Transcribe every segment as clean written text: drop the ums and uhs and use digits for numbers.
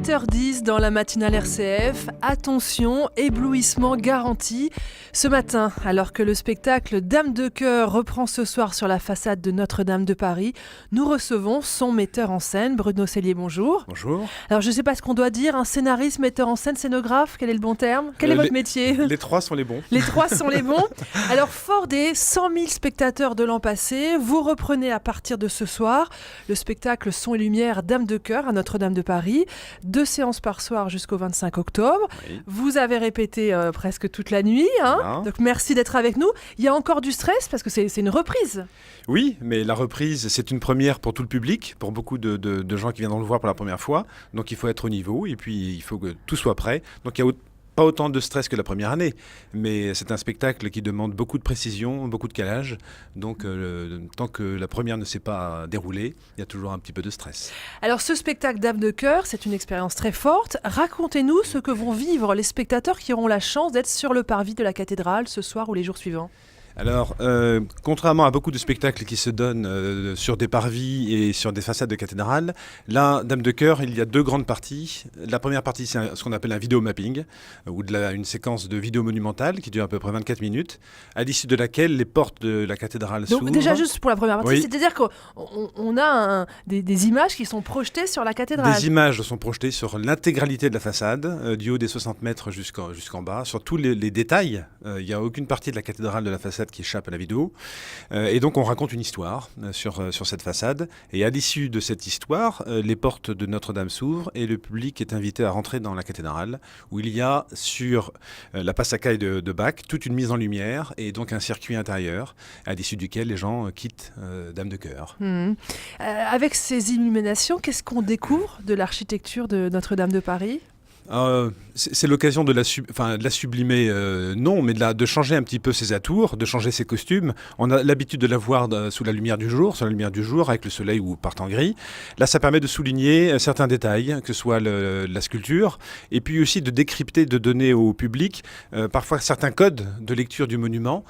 7h10 dans la matinale RCF. Attention, éblouissement garanti. Ce matin, alors que le spectacle Dame de Cœur reprend ce soir sur la façade de Notre-Dame de Paris, nous recevons son metteur en scène, Bruno Cellier, bonjour. Bonjour. Alors je ne sais pas ce qu'on doit dire, un scénariste, metteur en scène, scénographe, quel est le bon terme ? Quel est votre métier ? Les trois sont les bons. Les trois sont les bons. Alors fort des 100 000 spectateurs de l'an passé, vous reprenez à partir de ce soir le spectacle Son et Lumière Dame de Cœur à Notre-Dame de Paris. 2 séances par soir jusqu'au 25 octobre. Oui. Vous avez répété presque toute la nuit. Voilà. Donc merci d'être avec nous. Il y a encore du stress parce que c'est une reprise. Oui, mais la reprise, c'est une première pour tout le public, pour beaucoup de gens qui viendront le voir pour la première fois. Donc il faut être au niveau et puis il faut que tout soit prêt. Donc il y a pas autant de stress que la première année, mais c'est un spectacle qui demande beaucoup de précision, beaucoup de calage. Donc, tant que la première ne s'est pas déroulée, il y a toujours un petit peu de stress. Alors, ce spectacle Dame de Cœur, c'est une expérience très forte. Racontez-nous ce que vont vivre les spectateurs qui auront la chance d'être sur le parvis de la cathédrale ce soir ou les jours suivants. Alors, contrairement à beaucoup de spectacles qui se donnent sur des parvis et sur des façades de cathédrales, là, Dame de Cœur, il y a 2 grandes parties. La première partie, c'est ce qu'on appelle un vidéo mapping, ou une séquence de vidéo monumentale qui dure à peu près 24 minutes, à l'issue de laquelle les portes de la cathédrale s'ouvrent. Donc déjà, juste pour la première partie, oui. C'est-à-dire qu'on a des images qui sont projetées sur la cathédrale. Des images sont projetées sur l'intégralité de la façade, du haut des 60 mètres jusqu'en bas, sur tous les détails. Il n'y a aucune partie de la cathédrale de la façade qui échappe à la vidéo. Et donc on raconte une histoire sur cette façade. Et à l'issue de cette histoire, les portes de Notre-Dame s'ouvrent et le public est invité à rentrer dans la cathédrale, où il y a sur la passacaille de Bach toute une mise en lumière et donc un circuit intérieur, à l'issue duquel les gens quittent Dame de Cœur. Avec ces illuminations, qu'est-ce qu'on découvre de l'architecture de Notre-Dame de Paris ? C'est l'occasion de la sublimer, non, mais de changer un petit peu ses atours, de changer ses costumes. On a l'habitude de la voir sous la lumière du jour, avec le soleil ou par temps gris. Là, ça permet de souligner certains détails, que ce soit la sculpture, et puis aussi de décrypter, de donner au public parfois certains codes de lecture du monument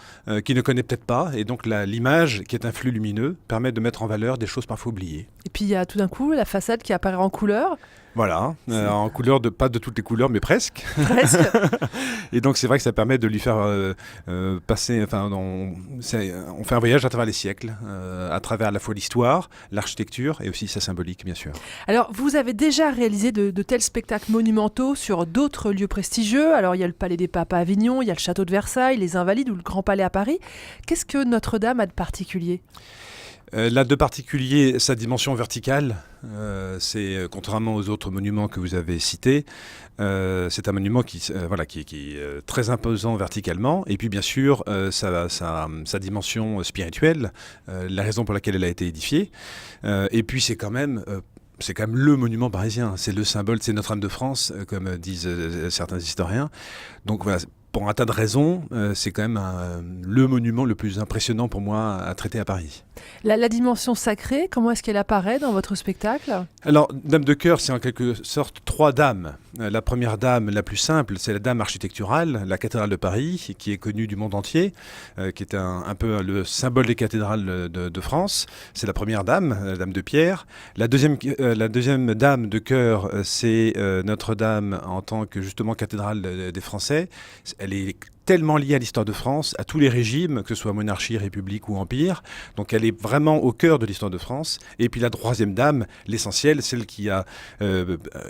qu'il ne connaît peut-être pas. Et donc l'image, qui est un flux lumineux, permet de mettre en valeur des choses parfois oubliées. Et puis il y a tout d'un coup la façade qui apparaît en couleur. Voilà, en couleur, pas de toutes les couleurs, mais presque. Presque. Et donc c'est vrai que ça permet de lui faire passer, on fait un voyage à travers les siècles, à travers à la fois l'histoire, l'architecture et aussi sa symbolique, bien sûr. Alors vous avez déjà réalisé de tels spectacles monumentaux sur d'autres lieux prestigieux. Alors il y a le Palais des Papes à Avignon, il y a le Château de Versailles, les Invalides ou le Grand Palais à Paris. Qu'est-ce que Notre-Dame a de particulier ? Là, de particulier, sa dimension verticale, c'est contrairement aux autres monuments que vous avez cités, c'est un monument qui est très imposant verticalement, et puis bien sûr sa dimension spirituelle, la raison pour laquelle elle a été édifiée, et puis c'est quand même le monument parisien, c'est le symbole, c'est Notre-Dame de France, comme disent certains historiens. Donc voilà. Pour un tas de raisons, c'est quand même le monument le plus impressionnant pour moi à traiter à Paris. La dimension sacrée, comment est-ce qu'elle apparaît dans votre spectacle ? Alors, Dame de Cœur, c'est en quelque sorte 3 dames. La première dame, la plus simple, c'est la dame architecturale, la cathédrale de Paris, qui est connue du monde entier, qui est un peu le symbole des cathédrales de France. C'est la première dame, la dame de Pierre. La deuxième dame de cœur, c'est Notre-Dame en tant que justement cathédrale des Français. Elle est tellement liée à l'histoire de France, à tous les régimes, que ce soit monarchie, république ou empire. Donc elle est vraiment au cœur de l'histoire de France. Et puis la troisième dame, l'essentiel, celle qui a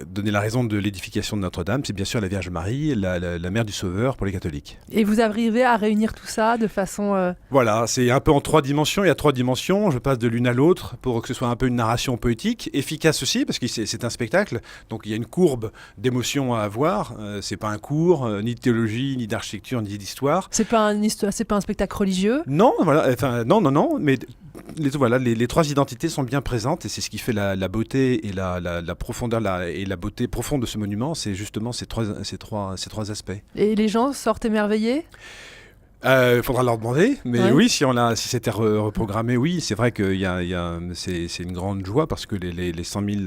donné la raison de l'édification de Notre-Dame, c'est bien sûr la Vierge Marie, la mère du Sauveur pour les catholiques. Et vous arrivez à réunir tout ça de façon... Voilà, c'est un peu en 3 dimensions. Il y a 3 dimensions, je passe de l'une à l'autre pour que ce soit un peu une narration poétique, efficace aussi, parce que c'est un spectacle. Donc il y a une courbe d'émotions à avoir. C'est pas un cours, ni de théologie, ni d'architecture, ni d'histoire. C'est pas un spectacle religieux ? Non, voilà, non, mais les 3 identités sont bien présentes et c'est ce qui fait la beauté et la profondeur et la beauté profonde de ce monument, c'est justement ces trois aspects. Et les gens sortent émerveillés ? Il faudra leur demander, mais oui, si c'était reprogrammé, oui, c'est vrai que c'est une grande joie parce que les 100 000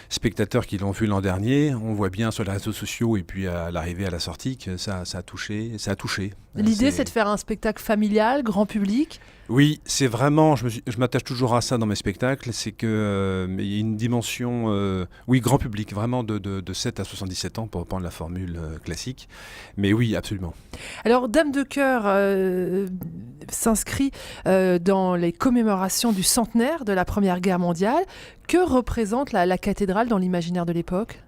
spectateurs qui l'ont vu l'an dernier, on voit bien sur les réseaux sociaux et puis à l'arrivée, à la sortie, que ça a touché. L'idée, c'est de faire un spectacle familial, grand public ? Oui, c'est vraiment, je m'attache toujours à ça dans mes spectacles, c'est que il y a une dimension, oui, grand public, vraiment de 7 à 77 ans, pour reprendre la formule classique. Mais oui, absolument. Alors, Dame de cœur s'inscrit dans les commémorations du centenaire de la Première Guerre mondiale. Que représente la cathédrale dans l'imaginaire de l'époque ?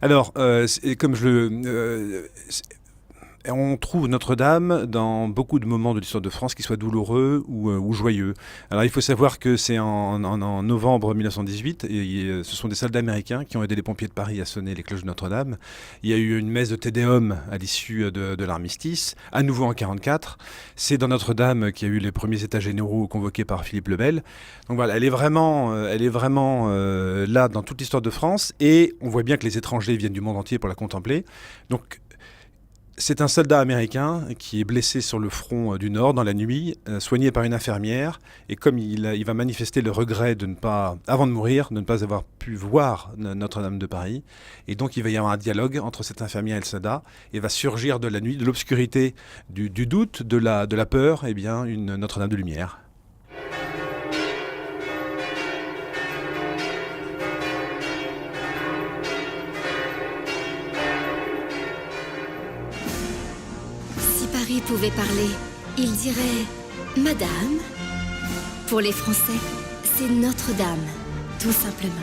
Alors, comme on trouve Notre-Dame dans beaucoup de moments de l'histoire de France, qu'ils soient douloureux ou joyeux. Alors il faut savoir que c'est en novembre 1918, et ce sont des soldats américains qui ont aidé les pompiers de Paris à sonner les cloches de Notre-Dame. Il y a eu une messe de Te Deum à l'issue de l'armistice, à nouveau en 1944. C'est dans Notre-Dame qu'il y a eu les premiers états généraux convoqués par Philippe le Bel. Donc voilà, elle est vraiment là dans toute l'histoire de France, et on voit bien que les étrangers viennent du monde entier pour la contempler. Donc c'est un soldat américain qui est blessé sur le front du Nord dans la nuit, soigné par une infirmière. Et comme il va manifester le regret de ne pas, avant de mourir, de ne pas avoir pu voir Notre-Dame de Paris. Et donc il va y avoir un dialogue entre cette infirmière et le soldat. Et va surgir de la nuit, de l'obscurité, du doute, de la peur, une Notre-Dame de lumière. Paris pouvait parler, il dirait « Madame ». Pour les Français, c'est Notre-Dame, tout simplement.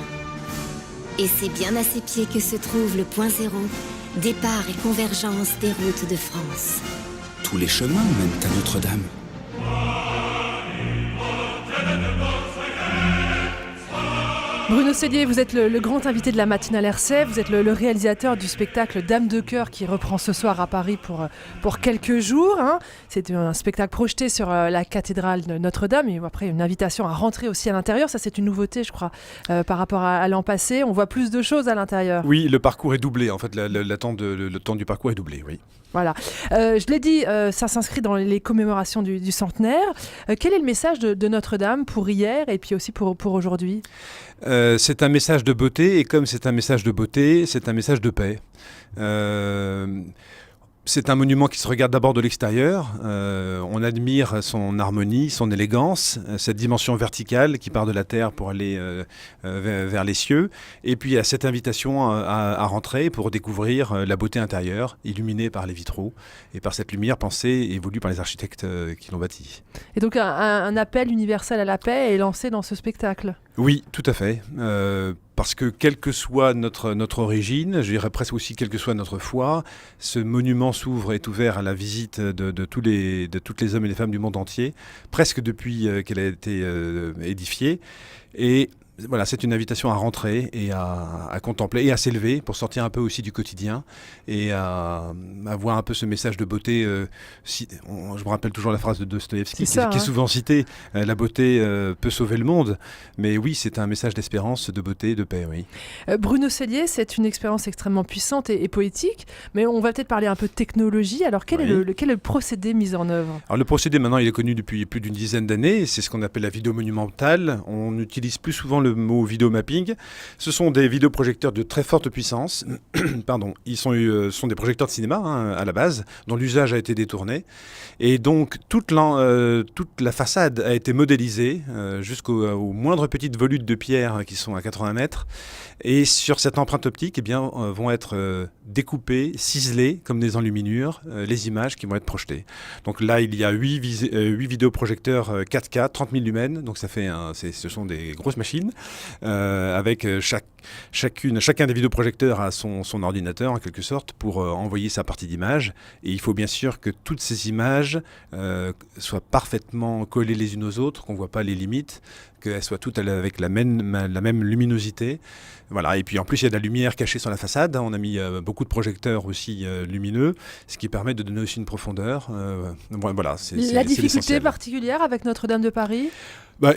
Et c'est bien à ses pieds que se trouve le point zéro, départ et convergence des routes de France. Tous les chemins mènent à Notre-Dame. Bruno Cellier, vous êtes le grand invité de la matinale RCF, vous êtes le réalisateur du spectacle Dame de cœur qui reprend ce soir à Paris pour quelques jours. Hein. C'est un spectacle projeté sur la cathédrale de Notre-Dame et après une invitation à rentrer aussi à l'intérieur. Ça, c'est une nouveauté, je crois, par rapport à l'an passé. On voit plus de choses à l'intérieur. Oui, le parcours est doublé. En fait, le temps du parcours est doublé, oui. Voilà. Je l'ai dit, ça s'inscrit dans les commémorations du centenaire. Quel est le message de Notre-Dame pour hier et puis aussi pour aujourd'hui ? C'est un message de beauté, et comme c'est un message de beauté, c'est un message de paix. C'est un monument qui se regarde d'abord de l'extérieur. On admire son harmonie, son élégance, cette dimension verticale qui part de la terre pour aller vers les cieux. Et puis il y a cette invitation à rentrer pour découvrir la beauté intérieure, illuminée par les vitraux et par cette lumière pensée et voulue par les architectes qui l'ont bâtie. Et donc un appel universel à la paix est lancé dans ce spectacle ? Oui, tout à fait. Parce que quelle que soit notre origine, je dirais presque aussi quelle que soit notre foi, ce monument s'ouvre et est ouvert à la visite de toutes les hommes et les femmes du monde entier, presque depuis qu'elle a été édifiée. Et voilà, c'est une invitation à rentrer et à contempler et à s'élever pour sortir un peu aussi du quotidien et à voir un peu ce message de beauté. Je me rappelle toujours la phrase de Dostoïevski qui est souvent citée, la beauté peut sauver le monde. Mais oui, c'est un message d'espérance, de beauté, de paix, oui. Bruno Cellier, c'est une expérience extrêmement puissante et poétique, mais on va peut-être parler un peu de technologie. Alors quel est le procédé mis en œuvre ? Alors le procédé, maintenant, il est connu depuis plus d'une dizaine d'années. C'est ce qu'on appelle la vidéo monumentale. On utilise plus souvent le mot vidéo mapping. Ce sont des vidéoprojecteurs de très forte puissance. Pardon, ils sont des projecteurs de cinéma à la base, dont l'usage a été détourné. Et donc toute la façade a été modélisée jusqu'aux moindres petites volutes de pierre qui sont à 80 mètres. Et sur cette empreinte optique, vont être découpées, ciselées comme des enluminures, les images qui vont être projetées. Donc là, il y a 8 vidéoprojecteurs 4K, 30 000 lumens. Donc ça fait ce sont des grosses machines. Avec chacun des vidéoprojecteurs a son ordinateur en quelque sorte pour envoyer sa partie d'image, et il faut bien sûr que toutes ces images soient parfaitement collées les unes aux autres, qu'on ne voit pas les limites, qu'elles soient toutes avec la même luminosité. Voilà. Et puis en plus il y a de la lumière cachée sur la façade, on a mis beaucoup de projecteurs aussi lumineux, ce qui permet de donner aussi une profondeur. Voilà, la difficulté particulière avec Notre-Dame de Paris ?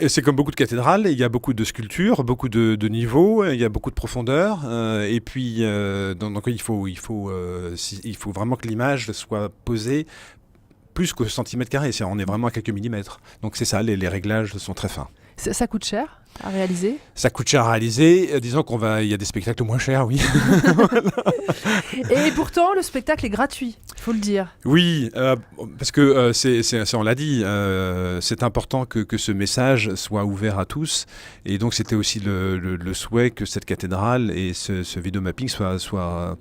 C'est comme beaucoup de cathédrales, il y a beaucoup de sculptures, beaucoup de niveaux, il y a beaucoup de profondeur, et puis donc il faut vraiment que l'image soit posée plus qu'au centimètre carré, on est vraiment à quelques millimètres. Donc c'est ça, les réglages sont très fins. Ça coûte cher ? à réaliser? Ça coûte cher à réaliser. Disons il y a des spectacles moins chers, oui. Et pourtant, le spectacle est gratuit, il faut le dire. Oui, parce que on l'a dit, c'est important que ce message soit ouvert à tous. Et donc, c'était aussi le souhait que cette cathédrale et ce vidéomapping soit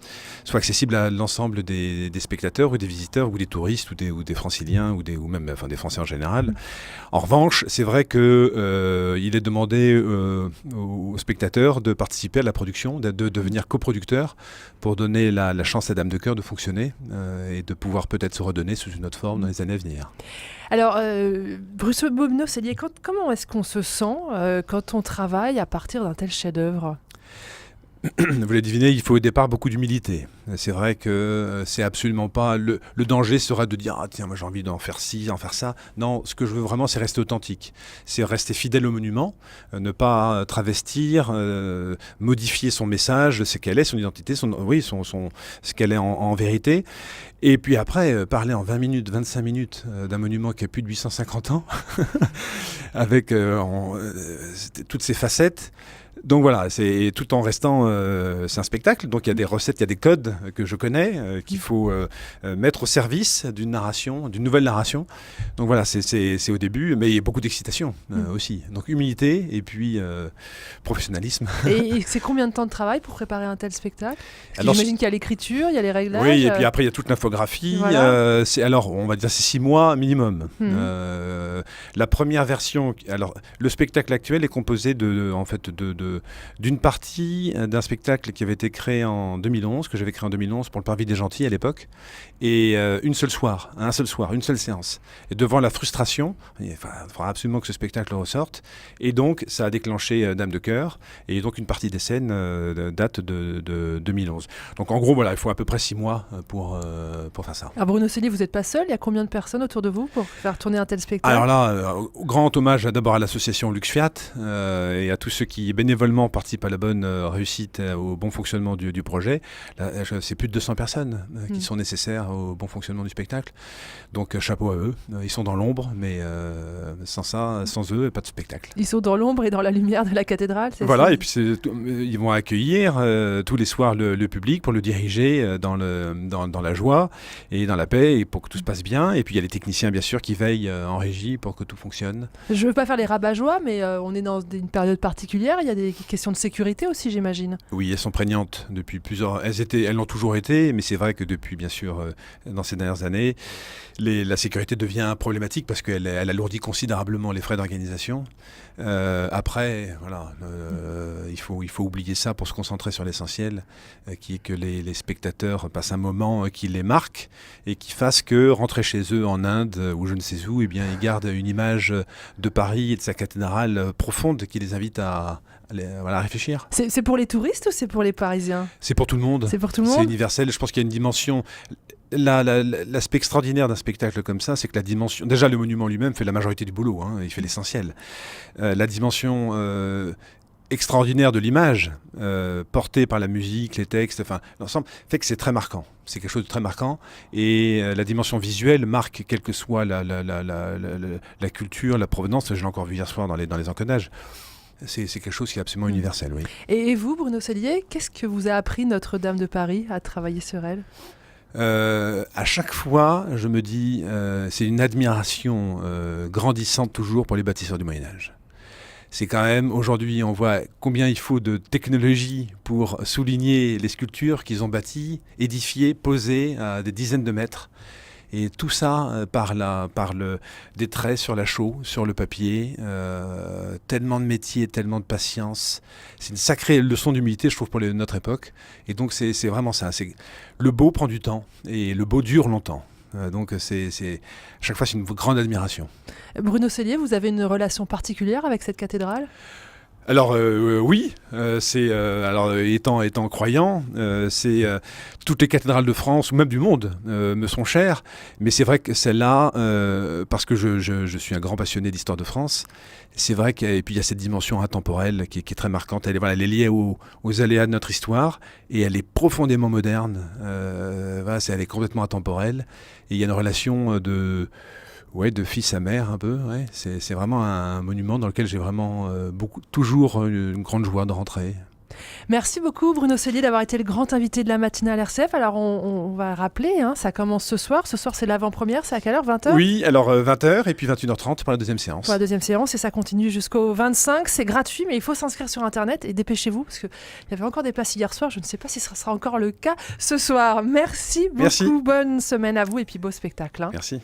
accessible à l'ensemble des spectateurs ou des visiteurs ou des touristes ou des franciliens ou même des Français en général. En revanche, c'est vrai que il est demandé aux spectateurs de participer à la production, de devenir coproducteurs pour donner la chance à Dame de Cœur de fonctionner et de pouvoir peut-être se redonner sous une autre forme dans les années à venir. Alors, Bruno Cellier, comment est-ce qu'on se sent quand on travaille à partir d'un tel chef-d'œuvre ? Vous l'avez deviné, il faut au départ beaucoup d'humilité. C'est vrai que c'est absolument pas... Le danger sera de dire « Ah tiens, moi j'ai envie d'en faire ci, d'en faire ça ». Non, ce que je veux vraiment, c'est rester authentique. C'est rester fidèle au monument, ne pas travestir, modifier son message, ce qu'elle est, son identité, ce qu'elle est en vérité. Et puis après, parler en 20 minutes, 25 minutes d'un monument qui a plus de 850 ans, avec toutes ses facettes. Donc voilà, c'est tout en restant, c'est un spectacle, donc il y a des recettes, il y a des codes que je connais, qu'il faut mettre au service d'une narration, d'une nouvelle narration. Donc voilà, c'est au début, mais il y a beaucoup d'excitation aussi. Donc humilité et puis professionnalisme. Et c'est combien de temps de travail pour préparer un tel spectacle ? J'imagine qu'il y a l'écriture, il y a les réglages. Oui, et puis après il y a toute l'infographie. Voilà. On va dire c'est 6 mois minimum. La première version, alors le spectacle actuel est composé d'une partie d'un spectacle qui avait été créé en 2011, que j'avais créé en 2011 pour le Parvis des Gentils à l'époque, et un seul soir, une seule séance. Et devant la frustration, il faudra absolument que ce spectacle ressorte, et donc ça a déclenché Dame de Cœur, et donc une partie des scènes date de 2011. Donc en gros, voilà, il faut à peu près 6 mois pour faire ça. Alors Bruno Cellier, vous n'êtes pas seul, il y a combien de personnes autour de vous pour faire tourner un tel spectacle ? Alors là, grand hommage d'abord à l'association Lux Fiat et à tous ceux qui bénévolement participent à la bonne réussite, au bon fonctionnement du projet. Là, c'est plus de 200 personnes qui sont nécessaires au bon fonctionnement du spectacle. Donc chapeau à eux. Ils sont dans l'ombre, mais sans eux, pas de spectacle. Ils sont dans l'ombre et dans la lumière de la cathédrale, c'est voilà, ça ? Et puis ils vont accueillir tous les soirs le public pour le diriger dans la joie et dans la paix et pour que tout se passe bien. Et puis il y a les techniciens, bien sûr, qui veillent en régie pour que tout fonctionne. Je ne veux pas faire les rabat-joie, mais on est dans une période particulière. Il y a des questions de sécurité aussi, j'imagine. Oui, elles sont prégnantes depuis plusieurs... Elles l'ont toujours été, mais c'est vrai que depuis, bien sûr, dans ces dernières années, la sécurité devient problématique parce qu'elle alourdit considérablement les frais d'organisation. Après, voilà, il faut oublier ça pour se concentrer sur l'essentiel, qui est que les spectateurs passent un moment qui les marque et qui fasse que rentrer chez eux en Inde ou je ne sais où, eh bien, ils gardent une image de Paris et de sa cathédrale profonde qui les invite à réfléchir. C'est pour les touristes ou c'est pour les Parisiens ? C'est pour tout le monde. C'est pour tout le monde ? C'est universel. Je pense qu'il y a une dimension... L'aspect extraordinaire d'un spectacle comme ça, c'est que la dimension... Déjà, le monument lui-même fait la majorité du boulot, il fait l'essentiel. La dimension extraordinaire de l'image, portée par la musique, les textes, l'ensemble, fait que c'est très marquant. C'est quelque chose de très marquant. Et la dimension visuelle marque, quelle que soit la culture, la provenance. Je l'ai encore vu hier soir dans les encodages. C'est quelque chose qui est absolument universel, oui. Et vous, Bruno Cellier, qu'est-ce que vous a appris Notre-Dame de Paris à travailler sur elle ? À chaque fois, je me dis, c'est une admiration grandissante toujours pour les bâtisseurs du Moyen-Âge. C'est quand même, aujourd'hui, on voit combien il faut de technologie pour souligner les sculptures qu'ils ont bâties, édifiées, posées à des dizaines de mètres. Et tout ça par des traits sur la chaux, sur le papier, tellement de métier, tellement de patience. C'est une sacrée leçon d'humilité, je trouve, pour notre époque. Et donc c'est vraiment ça. Le beau prend du temps et le beau dure longtemps. Donc chaque fois c'est une grande admiration. Bruno Cellier, vous avez une relation particulière avec cette cathédrale ? Alors oui, étant croyant, toutes les cathédrales de France ou même du monde me sont chères, mais c'est vrai que celle-là, parce que je suis un grand passionné d'histoire de France, c'est vrai et puis il y a cette dimension intemporelle qui est très marquante. Elle est liée aux aléas de notre histoire et elle est profondément moderne. Elle est complètement intemporelle et il y a une relation Ouais, de fils à mère un peu. Ouais. C'est vraiment un monument dans lequel j'ai vraiment toujours une grande joie de rentrer. Merci beaucoup Bruno Cellier d'avoir été le grand invité de la matinale RCF. Alors on va rappeler, ça commence ce soir. Ce soir c'est l'avant-première, c'est à quelle heure, 20h ? Oui, alors 20h et puis 21h30 pour la deuxième séance. Pour la deuxième séance et ça continue jusqu'au 25. C'est gratuit mais il faut s'inscrire sur Internet et dépêchez-vous parce qu'il y avait encore des places hier soir. Je ne sais pas si ce sera encore le cas ce soir. Merci beaucoup, bonne semaine à vous et puis beau spectacle. Merci.